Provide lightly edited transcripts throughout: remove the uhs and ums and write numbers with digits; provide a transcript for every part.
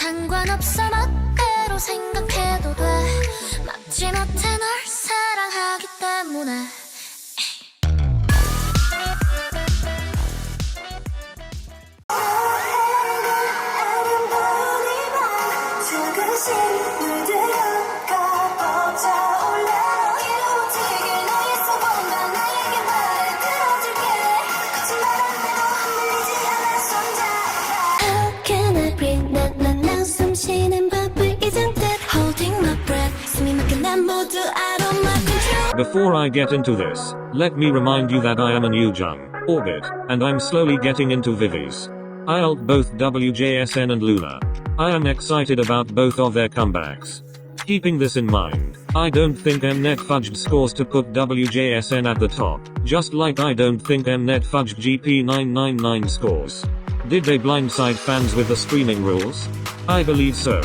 상관없어 멋대로 생각해도 돼 막지 못해 널 사랑하기 때문에 Before I get into this, let me remind you that I am an eunha, Orbit, and I'm slowly getting into Vivis. I ult both Wjsn and eunha. I am excited about both of their comebacks. Keeping this in mind, I don't think Mnet fudged scores to put Wjsn at the top, just like I don't think Mnet fudged GP999 scores. Did they blindside fans with the streaming rules? I believe so.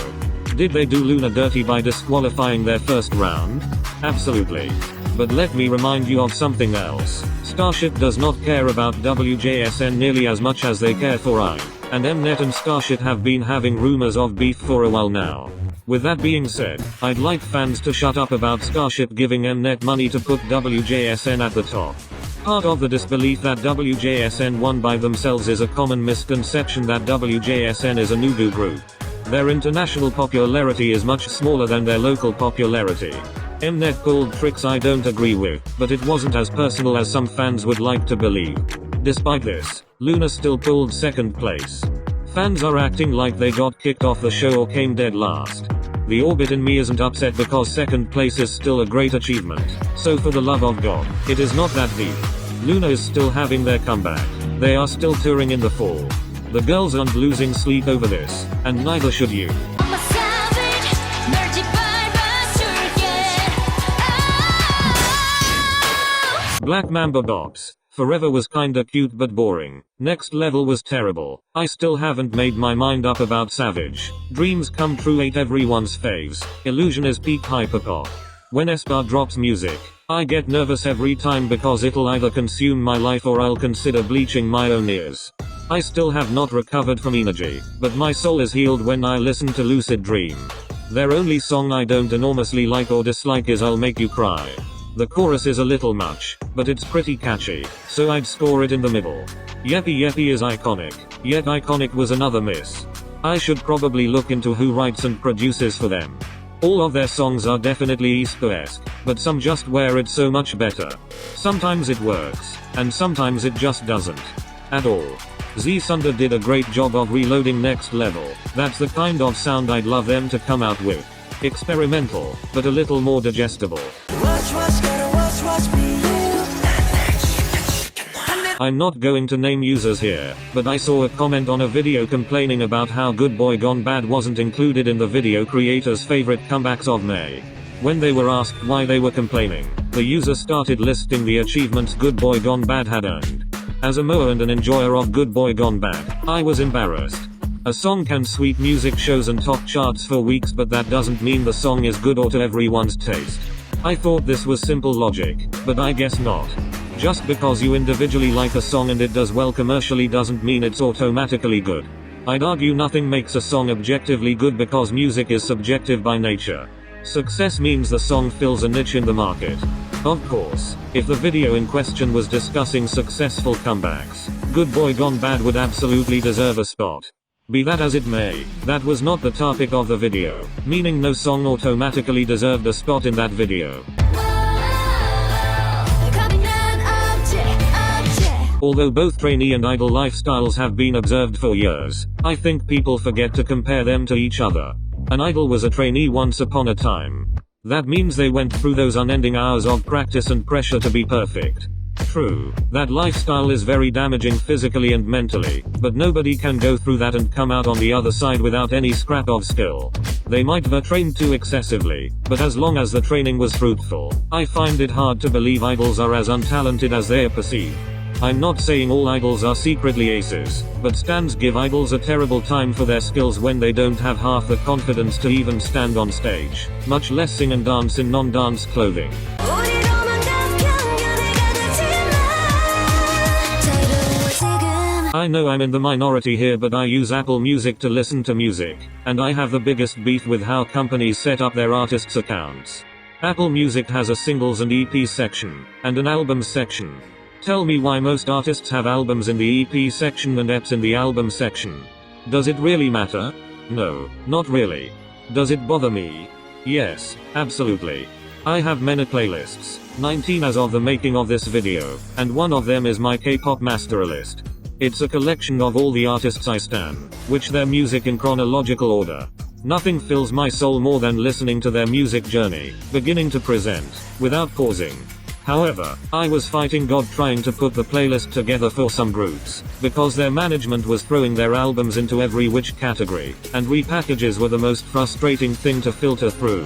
Did they do eunha dirty by disqualifying their first round? Absolutely. But let me remind you of something else. Starship does not care about Wjsn nearly as much as they care for I, and Mnet and Starship have been having rumors of beef for a while now. With that being said, I'd like fans to shut up about Starship giving Mnet money to put Wjsn at the top. Part of the disbelief that Wjsn won by themselves is a common misconception that Wjsn is a noodoo group. Their international popularity is much smaller than their local popularity. Mnet pulled tricks I don't agree with, but it wasn't as personal as some fans would like to believe. Despite this, eunha still pulled second place. Fans are acting like they got kicked off the show or came dead last. The Orbit in me isn't upset because second place is still a great achievement, so for the love of God, it is not that deep. eunha is still having their comeback. They are still touring in the fall. The girls aren't losing sleep over this, and neither should you. Black Mamba Bops. Forever was kinda cute but boring. Next Level was terrible. I still haven't made my mind up about Savage. Dreams Come True ain't everyone's faves. Illusion is peak hyperpop. When aespa drops music, I get nervous every time because it'll either consume my life or I'll consider bleaching my own ears. I still have not recovered from energy, but my soul is healed when I listen to Lucid Dream. Their only song I don't enormously like or dislike is I'll Make You Cry. The chorus is a little much, but it's pretty catchy, so I'd score it in the middle. Yeppy Yeppy is iconic, yet Iconic was another miss. I should probably look into who writes and produces for them. All of their songs are definitely aespa-esque, but some just wear it so much better. Sometimes it works, and sometimes it just doesn't. At all. Wjsn did a great job of reloading Next Level. That's the kind of sound I'd love them to come out with. Experimental, but a little more digestible. I'm not going to name users here, but I saw a comment on a video complaining about how Good Boy Gone Bad wasn't included in the video creator's favorite comebacks of May. When they were asked why they were complaining, the user started listing the achievements Good Boy Gone Bad had earned. As a mower and an enjoyer of Good Boy Gone Bad, I was embarrassed. A song can sweep music shows and top charts for weeks, but that doesn't mean the song is good or to everyone's taste. I thought this was simple logic, but I guess not. Just because you individually like a song and it does well commercially doesn't mean it's automatically good. I'd argue nothing makes a song objectively good because music is subjective by nature. Success means the song fills a niche in the market. Of course, if the video in question was discussing successful comebacks, Good Boy Gone Bad would absolutely deserve a spot. Be that as it may, that was not the topic of the video, meaning no song automatically deserved a spot in that video. Although both trainee and idol lifestyles have been observed for years, I think people forget to compare them to each other. An idol was a trainee once upon a time. That means they went through those unending hours of practice and pressure to be perfect. True, that lifestyle is very damaging physically and mentally, but nobody can go through that and come out on the other side without any scrap of skill. They might have trained too excessively, but as long as the training was fruitful, I find it hard to believe idols are as untalented as they are perceived. I'm not saying all idols are secretly aces, but stans give idols a terrible time for their skills when they don't have half the confidence to even stand on stage, much less sing and dance in non-dance clothing. I know I'm in the minority here, but I use Apple Music to listen to music, and I have the biggest beef with how companies set up their artists' accounts. Apple Music has a singles and EP section, and an albums section. Tell me why most artists have albums in the EP section and EPs in the album section. Does it really matter? No, not really. Does it bother me? Yes, absolutely. I have many playlists, 19 as of the making of this video, and one of them is my K-pop master list. It's a collection of all the artists I stan, which their music in chronological order. Nothing fills my soul more than listening to their music journey, beginning to present, without pausing. However, I was fighting God trying to put the playlist together for some groups, because their management was throwing their albums into every which category, and repackages were the most frustrating thing to filter through.